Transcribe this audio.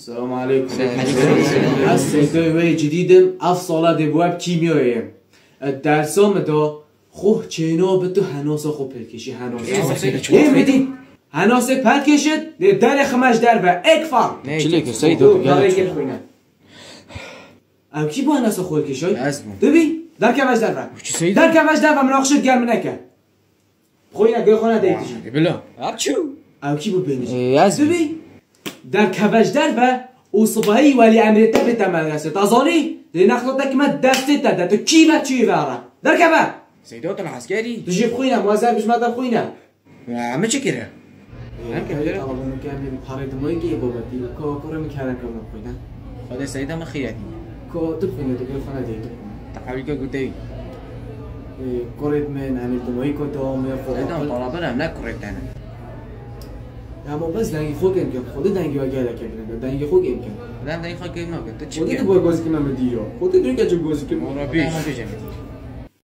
السلام عليكم. هسه دوی جدیدم 7 ساله دبواب کیمیاییم. درسام دا خوه چینا به تو هناسا خوب پرکشی هناسا. یه میدی هناسا پرکشید در خمش در به اکفر. چلی که سیدو بگه. ام کی با هناسا خوب کشی؟ دوی در کمش در به. در کمش در به مناقشت گرم نکه. خوی نگه خونه دیگه. بلا. ابچو. ام کی با بینی؟ دوی در کمش در به اصبعی ولی امرته به تمدرسه تازانی دی نخلطك ما دستت ده تو کی ما چی واره در کبا سیدو تو عسکری تو جیب خوینم موظف بش مادر خوینم همه چه کره هم که هجر طلب میکنم پارید مایی که بابتی کو کار میکردن که من خوینم خدا سیدا ما خیاتی کو تو خوینه تو خانه دی تقابل که گویی کارید من عملت مایی که تو می فوق سیدا طلبنا هم نکرد نه اما بس دنگی خوک امکان خود دنگی وگه لکه بینه دنگی خوک امکان دنگی خوک امکان تو چی خودت باید بازی کنم دیو خودت داری که چه بازی کنم مربی